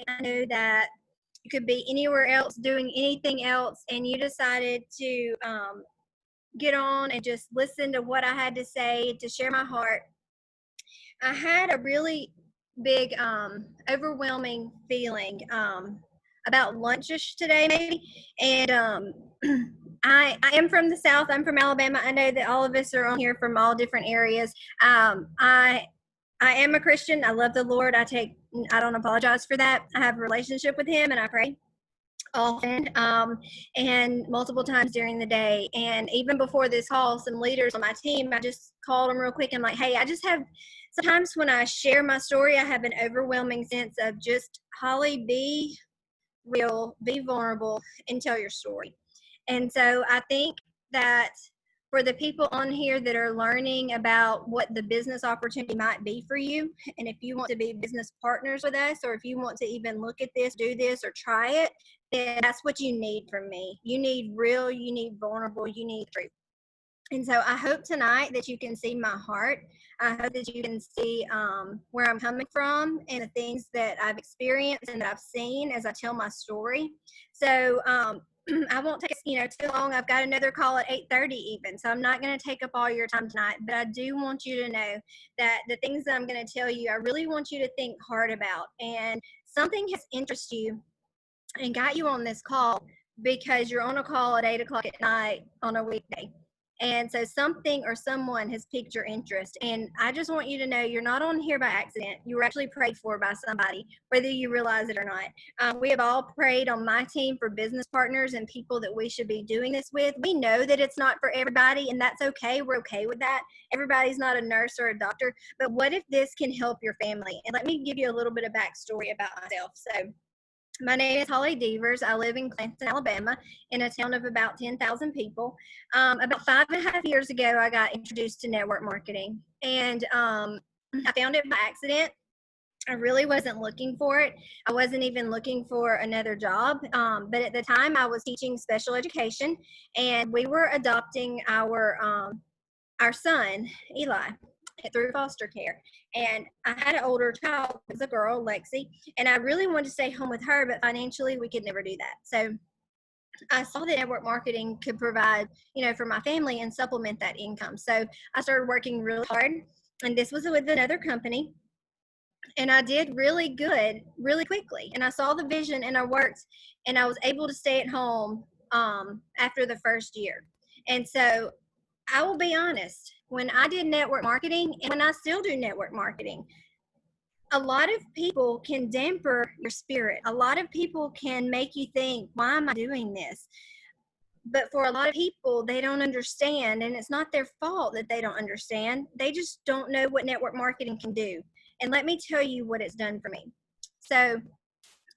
I knew that you could be anywhere else doing anything else, and you decided to get on and just listen to what I had to say, to share my heart. I had a really big, overwhelming feeling about lunchish today, maybe. And I am from the South. I'm from Alabama. I know that all of us are on here from all different areas. I am a Christian. I love the Lord. I don't apologize for that. I have a relationship with Him, and I pray often, and multiple times during the day. And even before this call, some leaders on my team, I just called them real quick and like, hey, I just have, sometimes when I share my story, I have an overwhelming sense of just, Holly, be real, be vulnerable, and tell your story. And so I think that for the people on here that are learning about what the business opportunity might be for you, and if you want to be business partners with us, or if you want to even look at this, do this, or try it, then that's what you need from me. You need real, you need vulnerable, you need truth. And so I hope tonight that you can see my heart. I hope that you can see where I'm coming from and the things that I've experienced and that I've seen as I tell my story. So I won't take too long. I've got another call at 8:30 even, so I'm not going to take up all your time tonight. But I do want you to know that the things that I'm going to tell you, I really want you to think hard about. And something has interested you and got you on this call because you're on a call at 8 o'clock at night on a weekday. And so something or someone has piqued your interest. And I just want you to know you're not on here by accident. You were actually prayed for by somebody, whether you realize it or not. We have all prayed on my team for business partners and people that we should be doing this with. We know that it's not for everybody, and that's okay. We're okay with that. Everybody's not a nurse or a doctor. But what if this can help your family? And let me give you a little bit of backstory about myself. So my name is Holly Devers. I live in Clanton, Alabama, in a town of about 10,000 people. About 5.5 years ago, I got introduced to network marketing, and I found it by accident. I really wasn't looking for it. I wasn't even looking for another job. But at the time, I was teaching special education, and we were adopting our son, Eli, through foster care. And I had an older child, it was a girl, Lexi, and I really wanted to stay home with her, but financially we could never do that. So I saw that network marketing could provide, for my family and supplement that income. So I started working really hard, and this was with another company. And I did really good, really quickly. And I saw the vision, and I worked, and I was able to stay at home after the first year. And so I will be honest, when I did network marketing, and when I still do network marketing, a lot of people can damper your spirit. A lot of people can make you think, why am I doing this? But for a lot of people, they don't understand, and it's not their fault that they don't understand. They just don't know what network marketing can do. And let me tell you what it's done for me. So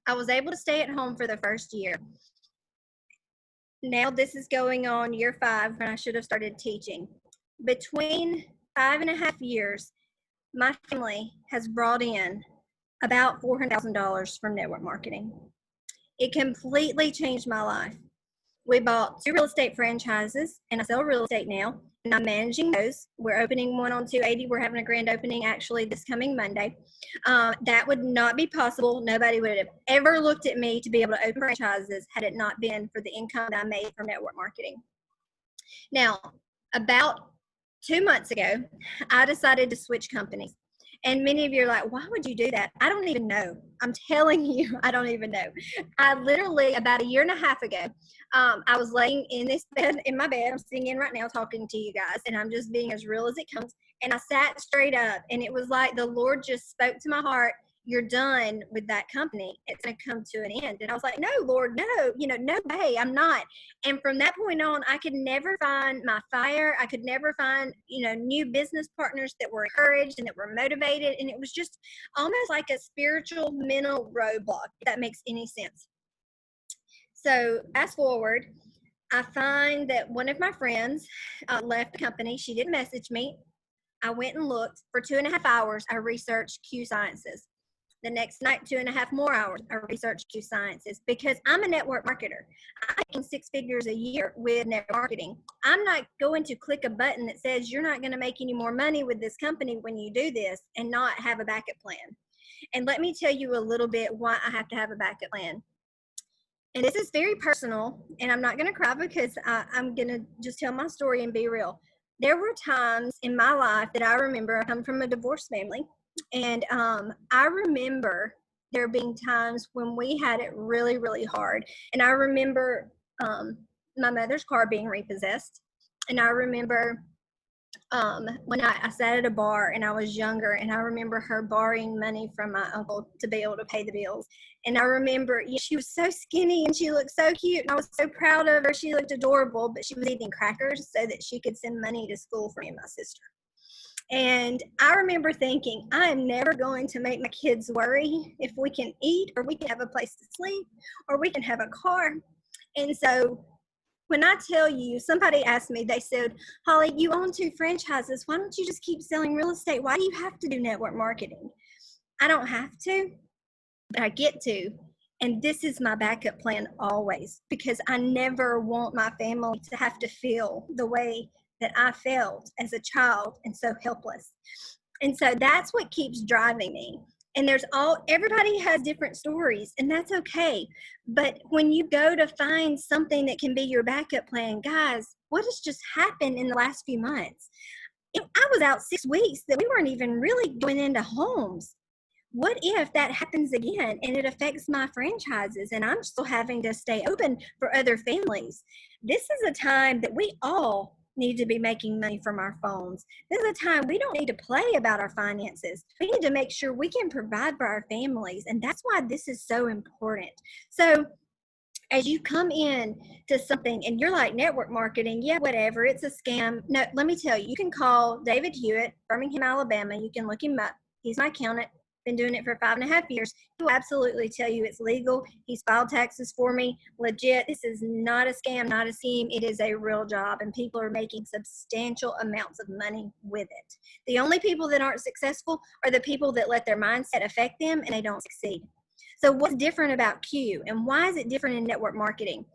I was able to stay at home for the first year. Now this is going on year 5 when I should have started teaching. Between 5.5 years, my family has brought in about $400,000 from network marketing. It completely changed my life. We bought 2 real estate franchises, and I sell real estate now, and I'm managing those. We're opening one on 280. We're having a grand opening actually this coming Monday. That would not be possible. Nobody would have ever looked at me to be able to open franchises had it not been for the income that I made from network marketing. Now, about 2 months ago, I decided to switch companies. And many of you are like, why would you do that? I don't even know. I'm telling you, I don't even know. I literally, about 1.5 years ago, I was laying in this bed, in my bed. I'm sitting in right now talking to you guys, and I'm just being as real as it comes. And I sat straight up, and it was like the Lord just spoke to my heart. You're done with that company. It's going to come to an end. And I was like, no, Lord, no, no way, I'm not. And from that point on, I could never find my fire. I could never find, new business partners that were encouraged and that were motivated. And it was just almost like a spiritual mental roadblock, if that makes any sense. So fast forward, I find that one of my friends left the company. She didn't message me. I went and looked for 2.5 hours. I researched Q Sciences. The next night, 2.5 more hours, I researched Q Sciences because I'm a network marketer. I make 6 figures a year with network marketing. I'm not going to click a button that says you're not going to make any more money with this company when you do this and not have a backup plan. And let me tell you a little bit why I have to have a backup plan. And this is very personal, and I'm not going to cry because I'm going to just tell my story and be real. There were times in my life that I remember. I come from a divorced family, and I remember there being times when we had it really, really hard. And I remember my mother's car being repossessed, and I remember when I sat at a bar and I was younger, and I remember her borrowing money from my uncle to be able to pay the bills. And I remember she was so skinny and she looked so cute, and I was so proud of her. She looked adorable, but she was eating crackers so that she could send money to school for me and my sister. And I remember thinking, I am never going to make my kids worry if we can eat, or we can have a place to sleep, or we can have a car. And so when I tell you, somebody asked me, they said, Holly, you own 2 franchises. Why don't you just keep selling real estate? Why do you have to do network marketing? I don't have to, but I get to. And this is my backup plan always, because I never want my family to have to feel the way that I felt as a child and so helpless. And so that's what keeps driving me. And everybody has different stories, and that's okay. But when you go to find something that can be your backup plan, guys, what has just happened in the last few months? I was out 6 weeks that we weren't even really going into homes. What if that happens again and it affects my franchises and I'm still having to stay open for other families? This is a time that we all need to be making money from our phones. This is a time we don't need to play about our finances. We need to make sure we can provide for our families. And that's why this is so important. So as you come in to something and you're like, network marketing, yeah, whatever, it's a scam. No, let me tell you, you can call David Hewitt, Birmingham, Alabama. You can look him up. He's my accountant. Been doing it for 5.5 years. He will absolutely tell you it's legal. He's filed taxes for me, legit. This is not a scam, not a scheme. It is a real job, and people are making substantial amounts of money with it. The only people that aren't successful are the people that let their mindset affect them and they don't succeed. So what's different about Q, and why is it different in network marketing?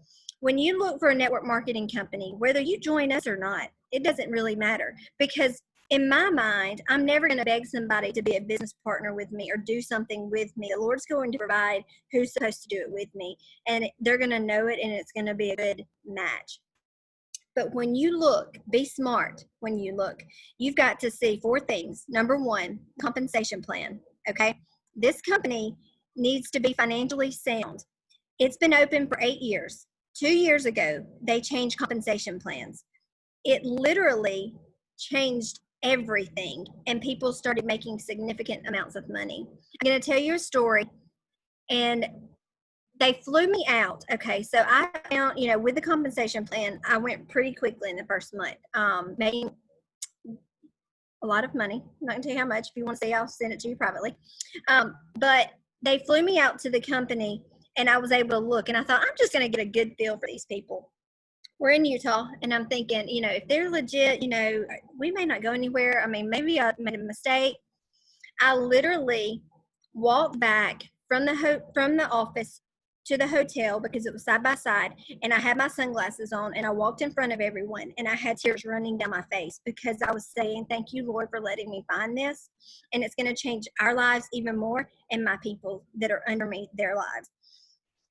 When you look for a network marketing company, whether you join us or not, it doesn't really matter, because in my mind, I'm never going to beg somebody to be a business partner with me or do something with me. The Lord's going to provide who's supposed to do it with me, and they're going to know it, and it's going to be a good match. But when you look, be smart when you look. You've got to see 4 things. Number 1, compensation plan. Okay. This company needs to be financially sound. It's been open for 8 years. 2 years ago, they changed compensation plans. It literally changed everything, and people started making significant amounts of money. I'm going to tell you a story, and they flew me out. Okay, so I found, with the compensation plan, I went pretty quickly in the first month, making a lot of money. I'm not going to tell you how much. If you want to see, I'll send it to you privately. But they flew me out to the company, and I was able to look, and I thought, I'm just going to get a good feel for these people. We're in Utah, and I'm thinking, if they're legit, we may not go anywhere. I mean, maybe I made a mistake. I literally walked back from the office to the hotel, because it was side by side, and I had my sunglasses on, and I walked in front of everyone, and I had tears running down my face, because I was saying, thank you, Lord, for letting me find this, and it's going to change our lives even more, and my people that are under me, their lives.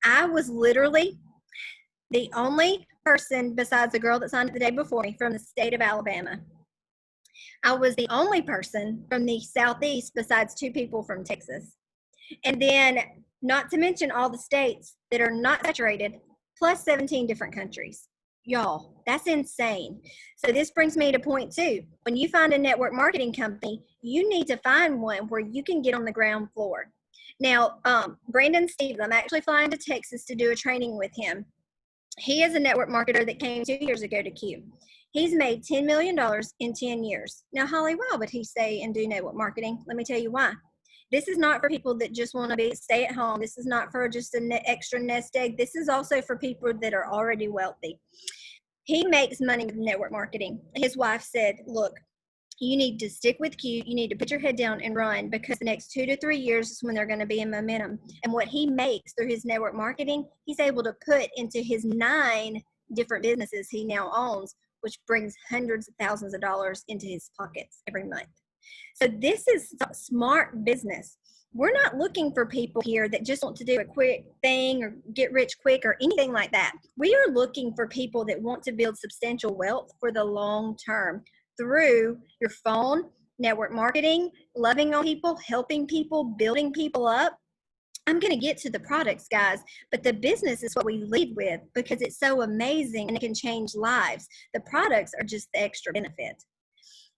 I was literally the only person besides the girl that signed it the day before me from the state of Alabama. I was the only person from the Southeast besides 2 people from Texas. And then, not to mention all the states that are not saturated, plus 17 different countries. Y'all, that's insane. So this brings me to point 2. When you find a network marketing company, you need to find one where you can get on the ground floor. Now, Brandon Stevens, I'm actually flying to Texas to do a training with him. He is a network marketer that came 2 years ago to Q. He's made $10 million in 10 years. Now, Holly, why would he stay and do network marketing? Let me tell you why. This is not for people that just want to stay at home. This is not for just an extra nest egg. This is also for people that are already wealthy. He makes money with network marketing. His wife said, look, you need to stick with Q. You need to put your head down and run, because the next 2 to 3 years is when they're going to be in momentum. And what he makes through his network marketing, he's able to put into his 9 different businesses he now owns, which brings hundreds of thousands of dollars into his pockets every month. So this is smart business. We're not looking for people here that just want to do a quick thing or get rich quick or anything like that. We are looking for people that want to build substantial wealth for the long term through your phone, network marketing, loving on people, helping people, building people up. I'm going to get to the products, guys, but the business is what we lead with because it's so amazing and it can change lives. The products are just the extra benefit.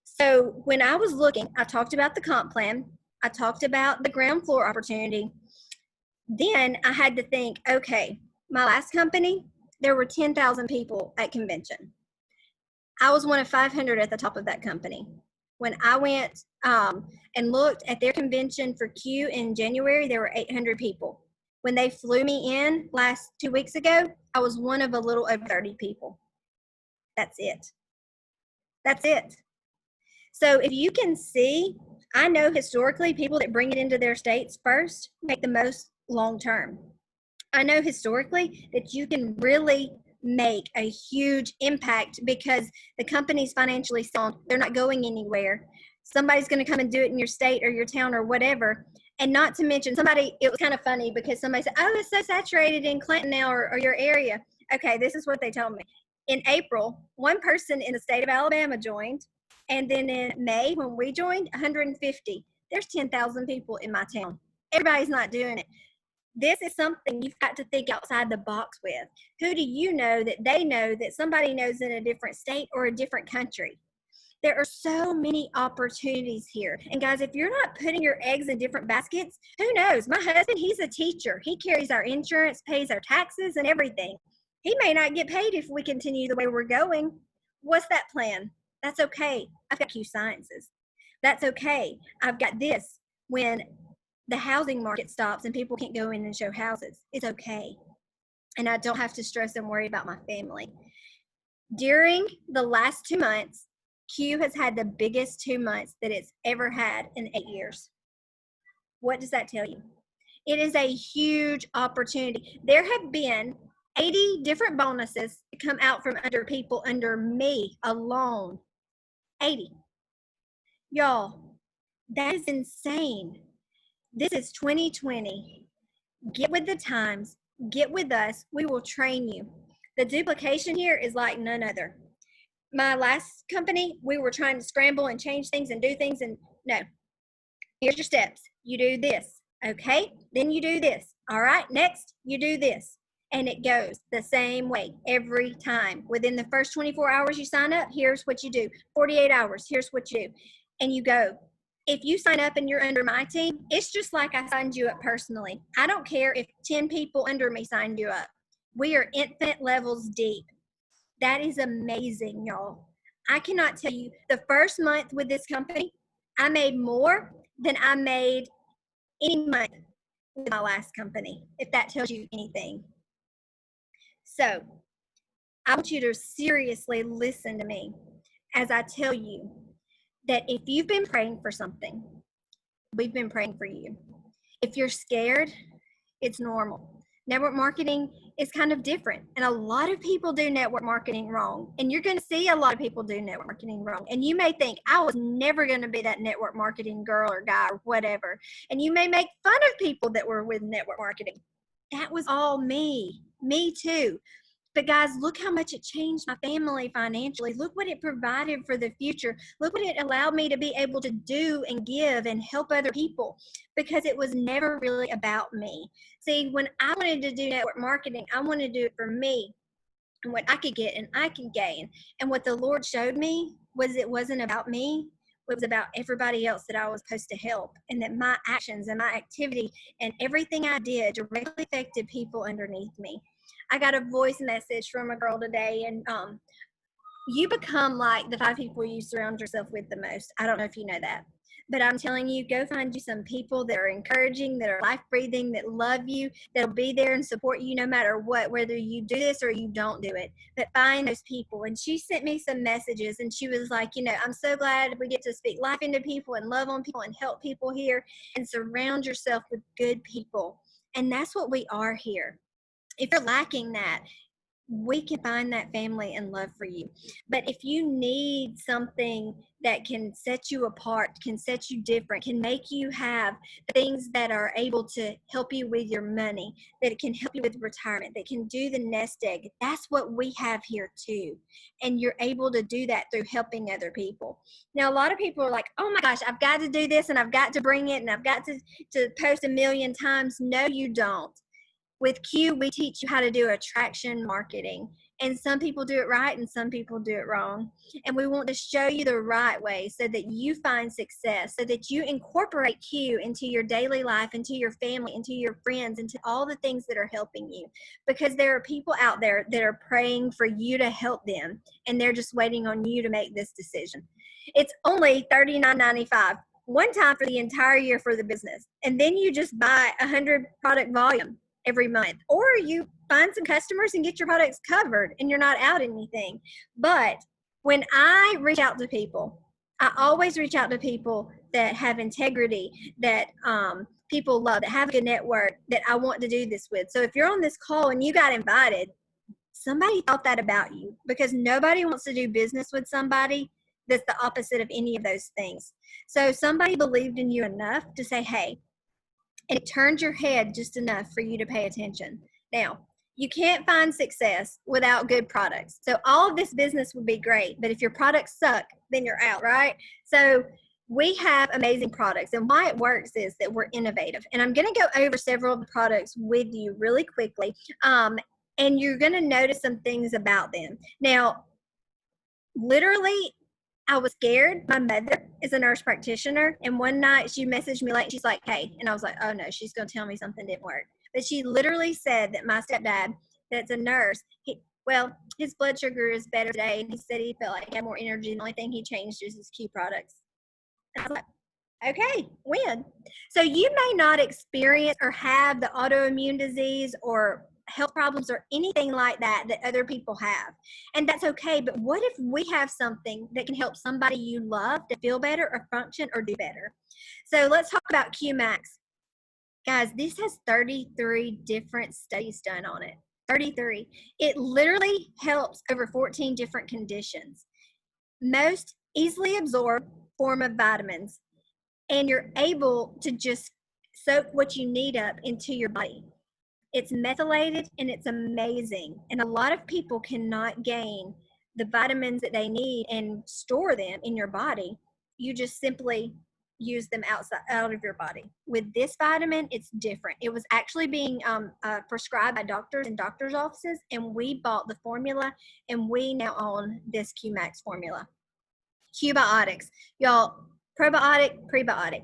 So when I was looking, I talked about the comp plan. I talked about the ground floor opportunity. Then I had to think, okay, my last company, there were 10,000 people at convention. I was one of 500 at the top of that company. When I went and looked at their convention for Q in January, there were 800 people. When they flew me in last 2 weeks ago, I was one of a little over 30 people. That's it. That's it. So if you can see, I know historically people that bring it into their states first make the most long term. I know historically that you can really make a huge impact because the company's financially sound. They're not going anywhere. Somebody's going to come and do it in your state or your town or whatever. And not to mention somebody, it was kind of funny because somebody said, oh, it's so saturated in Clinton now or your area. Okay, this is what they told me. In April, one person in the state of Alabama joined. And then in May, when we joined, 150. There's 10,000 people in my town. Everybody's not doing it. This is something you've got to think outside the box with. Who do you know that somebody knows in a different state or a different country? There are so many opportunities here. And guys, if you're not putting your eggs in different baskets, who knows? My husband, he's a teacher. He carries our insurance, pays our taxes and everything. He may not get paid if we continue the way we're going. What's that plan? That's okay. I've got Q Sciences. That's okay. I've got this. When the housing market stops and people can't go in and show houses, it's okay. And I don't have to stress and worry about my family. During the last 2 months, Q has had the biggest 2 months that it's ever had in 8 years. What does that tell you? It is a huge opportunity. There have been 80 different bonuses that come out from under people under me alone. 80. Y'all, that is insane. This is 2020. Get with the times. Get with us. We will train you. The duplication here is like none other. My last company, we were trying to scramble and change things and do things, and no. Here's your steps. You do this. Okay? Then you do this. All right? Next, you do this. And it goes the same way every time. Within the first 24 hours you sign up, here's what you do. 48 hours, here's what you do. And you go. If you sign up and you're under my team, it's just like I signed you up personally. I don't care if 10 people under me signed you up. We are infinite levels deep. That is amazing, y'all. I cannot tell you, the first month with this company, I made more than I made any month with my last company, if that tells you anything. So I want you to seriously listen to me as I tell you that if you've been praying for something, we've been praying for you. If you're scared, it's normal. Network marketing is kind of different. And a lot of people do network marketing wrong. And you're going to see a lot of people do network marketing wrong. And you may think, I was never going to be that network marketing girl or guy or whatever. And you may make fun of people that were with network marketing. That was all me. Me too. But guys, look how much it changed my family financially. Look what it provided for the future. Look what it allowed me to be able to do and give and help other people, because it was never really about me. See, when I wanted to do network marketing, I wanted to do it for me and what I could get and I can gain. And what the Lord showed me was it wasn't about me. It was about everybody else that I was supposed to help, and that my actions and my activity and everything I did directly affected people underneath me. I got a voice message from a girl today, and you become like the 5 people you surround yourself with the most. I don't know if you know that, but I'm telling you, go find you some people that are encouraging, that are life breathing, that love you, that'll be there and support you no matter what, whether you do this or you don't do it. But find those people. And she sent me some messages, and she was like, I'm so glad we get to speak life into people and love on people and help people here, and surround yourself with good people. And that's what we are here. If you're lacking that, we can find that family and love for you. But if you need something that can set you apart, can set you different, can make you have things that are able to help you with your money, that it can help you with retirement, that can do the nest egg, that's what we have here too. And you're able to do that through helping other people. Now, a lot of people are like, oh my gosh, I've got to do this and I've got to bring it and I've got to post a million times. No, you don't. With Q, we teach you how to do attraction marketing. And some people do it right and some people do it wrong. And we want to show you the right way so that you find success, so that you incorporate Q into your daily life, into your family, into your friends, into all the things that are helping you. Because there are people out there that are praying for you to help them, and they're just waiting on you to make this decision. It's only $39.95 one time for the entire year for the business. And then you just buy 100 product volume every month, or you find some customers and get your products covered and you're not out anything. But when I reach out to people, I always reach out to people that have integrity, that people love, that have a good network, that I want to do this with. So if you're on this call and you got invited, somebody thought that about you, because nobody wants to do business with somebody that's the opposite of any of those things. So somebody believed in you enough to say, hey, and it turned your head just enough for you to pay attention. Now, you can't find success without good products. So all of this business would be great, but if your products suck, then you're out, right? So we have amazing products, and why it works is that we're innovative. And I'm going to go over several of the products with you really quickly, and you're going to notice some things about them. Now, literally, I was scared. My mother is a nurse practitioner, and one night she messaged me late. She's like, hey, and I was like, oh no, she's going to tell me something didn't work. But she literally said that my stepdad, that's a nurse, his blood sugar is better today, and he said he felt like he had more energy. The only thing he changed is his Q products. And I was like, okay, when? So you may not experience or have the autoimmune disease or health problems or anything like that that other people have, and that's okay. But what if we have something that can help somebody you love to feel better or function or do better? So let's talk about QMax. Guys, this has 33 different studies done on it. 33. It literally helps over 14 different conditions. Most easily absorbed form of vitamins, and you're able to just soak what you need up into your body. It's methylated and it's amazing. And a lot of people cannot gain the vitamins that they need and store them in your body. You just simply use them out of your body. With this vitamin, it's different. It was actually being prescribed by doctors in doctors' offices, and we bought the formula, and we now own this QMax formula. Qbiotics. Y'all, probiotic, prebiotic.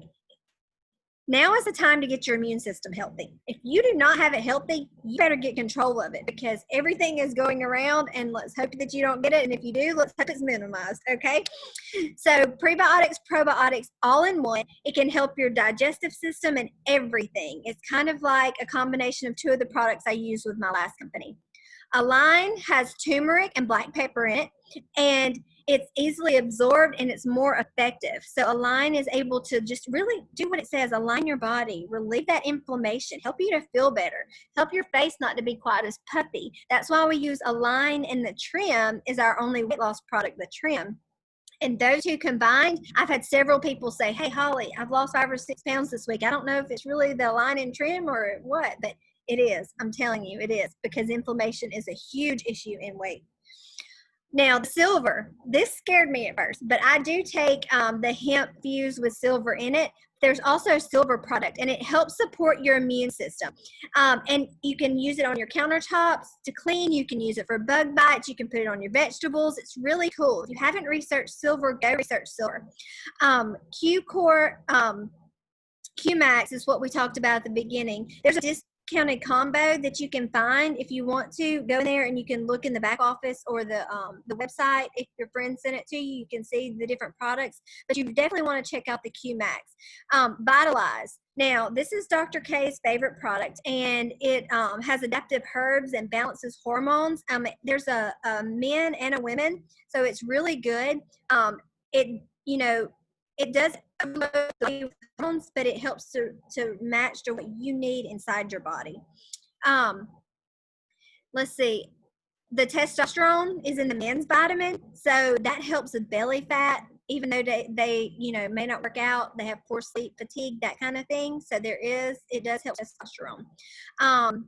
Now is the time to get your immune system healthy. If you do not have it healthy, you better get control of it, because everything is going around, and let's hope that you don't get it. And if you do, let's hope it's minimized, okay? So prebiotics, probiotics, all in one. It can help your digestive system and everything. It's kind of like a combination of two of the products I used with my last company. Align has turmeric and black pepper in it, and it's easily absorbed and it's more effective. So Align is able to just really do what it says: align your body, relieve that inflammation, help you to feel better, help your face not to be quite as puffy. That's why we use Align, and the Trim is our only weight loss product, the Trim. And those two combined, I've had several people say, hey, Holly, I've lost 5 or 6 pounds this week. I don't know if it's really the Align and Trim or what, but it is. I'm telling you, it is, because inflammation is a huge issue in weight. Now, the silver, this scared me at first, but I do take the hemp fuse with silver in it. There's also a silver product, and it helps support your immune system. And you can use it on your countertops to clean. You can use it for bug bites. You can put it on your vegetables. It's really cool. If you haven't researched silver, go research silver. Q-Core, QMax is what we talked about at the beginning. There's a discounted combo that you can find if you want to go in there, and you can look in the back office or the website. If your friend sent it to you, you can see the different products, but you definitely want to check out the QMax. Vitalize. Now, this is Dr. K's favorite product, and it has adaptive herbs and balances hormones. There's a men and a women, so it's really good. It does hormones, but it helps to match to what you need inside your body. Let's see. The testosterone is in the men's vitamin, so that helps with belly fat. Even though they may not work out, they have poor sleep, fatigue, that kind of thing. So it does help testosterone.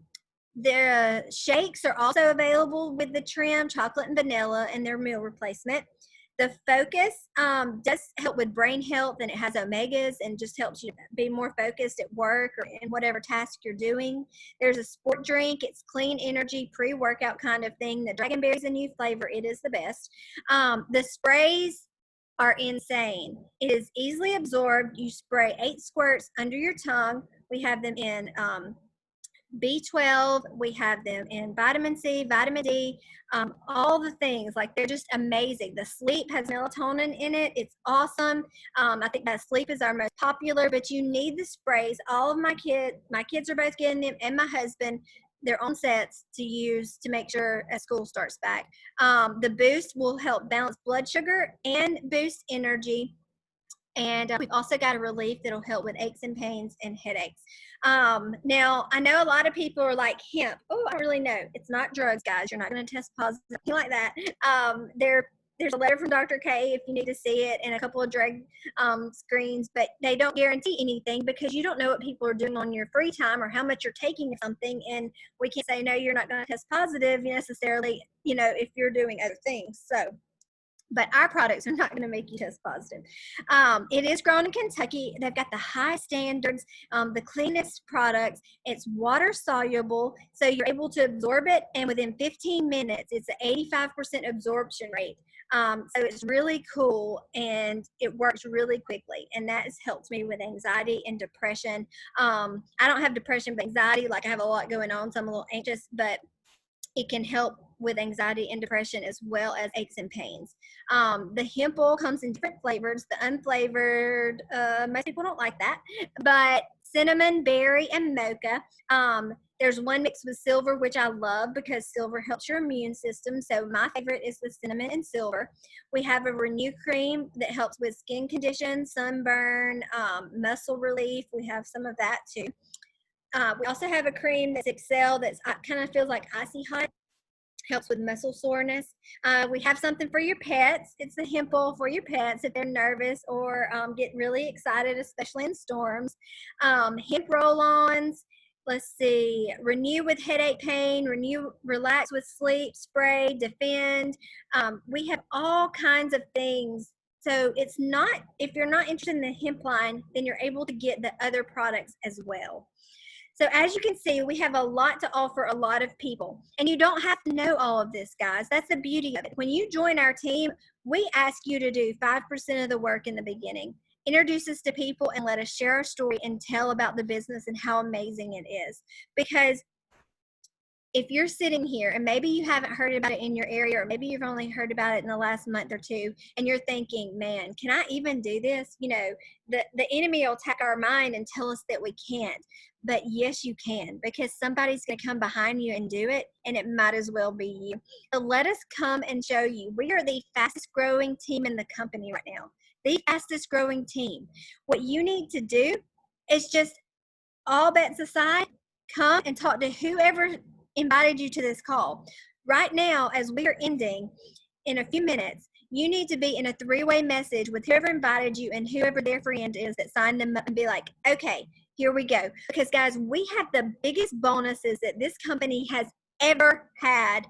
Their shakes are also available with the trim, chocolate and vanilla, and their meal replacement. The Focus does help with brain health, and it has omegas and just helps you be more focused at work or in whatever task you're doing. There's a sport drink. It's clean energy, pre-workout kind of thing. The Dragonberry is a new flavor. It is the best. The sprays are insane. It is easily absorbed. You spray 8 squirts under your tongue. We have them in B12, we have them in vitamin C, vitamin D, all the things. Like, they're just amazing. The sleep has melatonin in it. It's awesome. I think that sleep is our most popular, but you need the sprays. All of my kids are both getting them, and my husband, their own sets to use to make sure as school starts back. The Boost will help balance blood sugar and boost energy. And we've also got a relief that'll help with aches and pains and headaches. Now, I know a lot of people are like, hemp. Oh, I really know. It's not drugs, guys. You're not going to test positive, nothing like that. There's a letter from Dr. K if you need to see it, and a couple of drug screens, but they don't guarantee anything because you don't know what people are doing on your free time or how much you're taking of something. And we can't say, no, you're not going to test positive necessarily, if you're doing other things. So, but our products are not going to make you test positive. It is grown in Kentucky. They've got the high standards, the cleanest products. It's water soluble, so you're able to absorb it, and within 15 minutes, it's an 85% absorption rate. So it's really cool, and it works really quickly, and that has helped me with anxiety and depression. I don't have depression, but anxiety. Like, I have a lot going on, so I'm a little anxious, but it can help with anxiety and depression as well as aches and pains. The hemp oil comes in different flavors. The unflavored, most people don't like that, but cinnamon, berry, and mocha. There's one mixed with silver, which I love because silver helps your immune system. So my favorite is the cinnamon and silver. We have a Renew cream that helps with skin conditions, sunburn, muscle relief. We have some of that too. We also have a cream that's Excel that's kind of feels like icy hot, helps with muscle soreness. We have something for your pets. It's the hemp oil for your pets if they're nervous or get really excited, especially in storms. Hemp roll-ons. Let's see, Renew with headache pain, Renew relax with sleep, spray, defend. We have all kinds of things. So it's not, if you're not interested in the hemp line, then you're able to get the other products as well. So as you can see, we have a lot to offer a lot of people. And you don't have to know all of this, guys. That's the beauty of it. When you join our team, we ask you to do 5% of the work in the beginning. Introduce us to people and let us share our story and tell about the business and how amazing it is. Because if you're sitting here and maybe you haven't heard about it in your area, or maybe you've only heard about it in the last month or two, and you're thinking, man, can I even do this? The enemy will attack our mind and tell us that we can't. But yes, you can, because somebody's going to come behind you and do it, and it might as well be you. So let us come and show you. We are the fastest growing team in the company right now, the fastest growing team. What you need to do is just, all bets aside, come and talk to whoever invited you to this call. Right now, as we are ending in a few minutes, you need to be in a 3-way message with whoever invited you and whoever their friend is that signed them up, and be like, okay, here we go. Because, guys, we have the biggest bonuses that this company has ever had,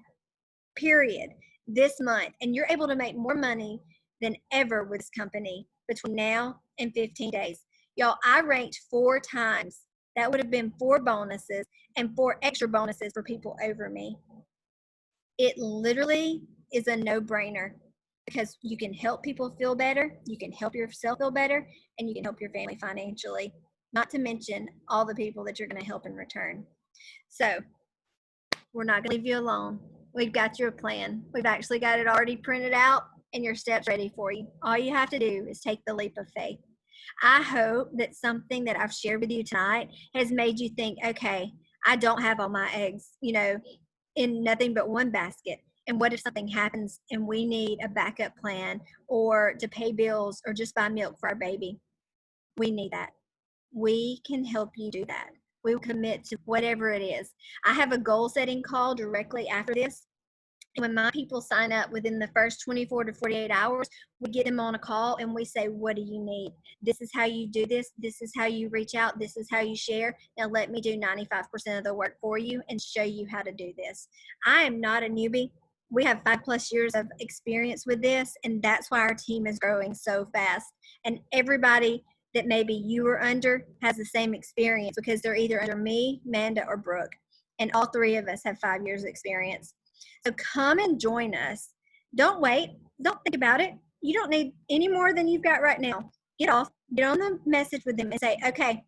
period, this month. And you're able to make more money than ever with this company between now and 15 days. Y'all, I ranked 4 times. That would have been 4 bonuses and 4 extra bonuses for people over me. It literally is a no-brainer, because you can help people feel better, you can help yourself feel better, and you can help your family financially, not to mention all the people that you're going to help in return. So we're not going to leave you alone. We've got your plan. We've actually got it already printed out and your steps ready for you. All you have to do is take the leap of faith. I hope that something that I've shared with you tonight has made you think, okay, I don't have all my eggs, in nothing but one basket. And what if something happens and we need a backup plan, or to pay bills, or just buy milk for our baby? We need that. We can help you do that. We will commit to whatever it is. I have a goal setting call directly after this. When my people sign up within the first 24 to 48 hours, we get them on a call and we say, what do you need? This is how you do this. This is how you reach out. This is how you share. Now let me do 95% of the work for you and show you how to do this. I am not a newbie. We have 5+ years of experience with this, and that's why our team is growing so fast. And everybody that maybe you were under has the same experience because they're either under me, Manda, or Brooke. And all three of us have 5 years experience. So come and join us. Don't wait. Don't think about it. You don't need any more than you've got right now. Get off, get on the message with them and say, okay,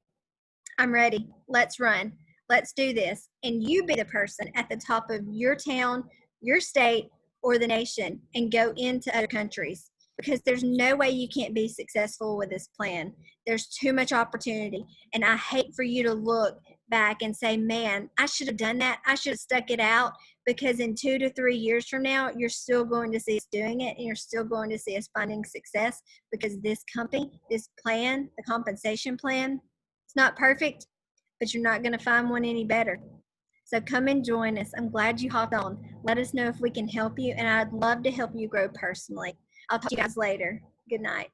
I'm ready. Let's run. Let's do this. And you be the person at the top of your town, your state, or the nation and go into other countries, because there's no way you can't be successful with this plan. There's too much opportunity. And I hate for you to look back and say, man, I should have done that. I should have stuck it out, because in 2 to 3 years from now, you're still going to see us doing it and you're still going to see us finding success, because this company, this plan, the compensation plan, it's not perfect, but you're not going to find one any better. So come and join us. I'm glad you hopped on. Let us know if we can help you, and I'd love to help you grow personally. I'll talk to you guys later. Good night.